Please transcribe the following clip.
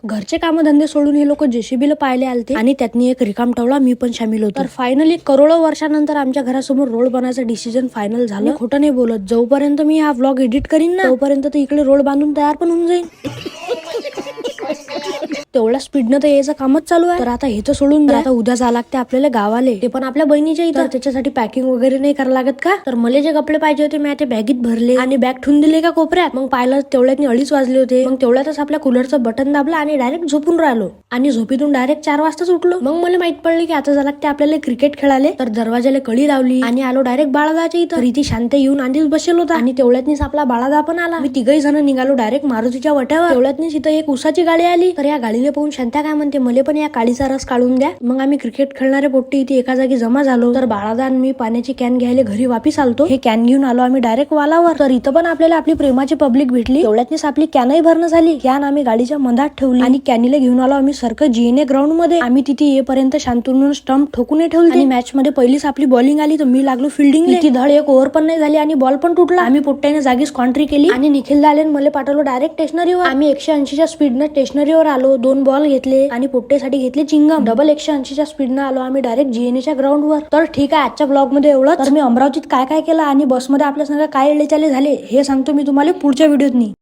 घरचे कामधंदे सोडून हे लोक जेसीबीला पाहिले आलते आणि त्यातनी एक रिकाम टवला मी पण शामिल होतो. तर फायनली करोडो वर्षानंतर आमच्या घरासमोर रोड बनायचं डिसिजन फायनल झालं. खोटं नाही बोलत, जोपर्यंत मी हा व्लॉग एडिट करीन ना तोपर्यंत इकडे रोड बांधून तयार पण होऊन जाईल. तेवढ्या स्पीडनं तर यायचं कामच चालू आहे. तर आता हे तर सोडून द्या, आता उद्या जावं लागते आपल्याला गावाले, ते पण आपल्या बहिणीच्या इथं. त्याच्यासाठी पॅकिंग वगैरे नाही करावं लागत का? तर मला जे कपडे पाहिजे होते मी ते बॅगीत भरले आणि बॅग ठेवून दिले का कोपऱ्यात. मग पाहिलं तेवढ्यात 2:30 वाजले होते. मग तेवढ्यातच आपल्या कूलरचं बटन दाबलं आणि डायरेक्ट झोपून राहिलो आणि झोपीतून डायरेक्ट 4 वाजताच उठलो. मग मला माहित पडले की आता झालं लागते आपल्याला क्रिकेट खेळाले. तर दरवाजाला कडी लावली आणि आलो डायरेक्ट बाळादाच्या इथं. रीती शांत येऊन आधीच बसेल होता आणि तेवढ्यातनीच आपला बाळादा पण आला. मी तिघही जण निघालो डायरेक्ट मारुतीच्या वट्यावर. तेवढ्यातनीच इथं एक उसाची गाडी आली. तर या गाडीला पाहून शांता काय म्हणते, मले पण या काळीचा रस काढून द्या. मग आम्ही क्रिकेट खेळणारे पोट्टी इथे एका जागी जमा झालो. तर बाळादा मी पाण्याची कॅन घ्यायला घरी वापिस आलतो. हे कॅन घेऊन आलो आम्ही डायरेक्ट वालावर. तर इथं पण आपल्याला आपली प्रेमाची पब्लिक भेटली. तेवढ्यातनीच आपली कॅनही भरणं झाली. कॅन आम्ही गाडीच्या मधात ठेवली आणि कॅनीला घेऊन आलो आम्ही सरकत जीएनए ग्राउंड मध्ये. आम्ही तिथे येईपर्यंत शांतून स्टंप ठोकून ठेवली आणि मॅच मध्ये पहिलीच आपली बॉलिंग आली तर मी लागलो फिल्डिंगला. ती धड एक ओव्हर पण नाही झाली आणि बॉल पण तुटला. आम्ही पोट्ट्याने जागीच कॉन्ट्री केली आणि निखिल दाले मला पाठवलं डायरेक्ट स्टेशनरीवर. आम्ही 180च्या स्पीडनं स्टेशनरीवर आलो. 2 बॉल घेतले आणि पोट्टेसाठी घेतले चिंगम. डबल 180च्या स्पीडनं आलो आम्ही डायरेक्ट जीएनएच्या ग्राउंड वर. तर ठीक आहे, आजच्या ब्लॉग मध्ये एवढं. तर मी अमरावतीत काय काय केलं आणि बसमध्ये आपल्या संग काय एळेचाले झाले हे सांगतो मी तुम्हाला पुढच्या व्हिडिओत.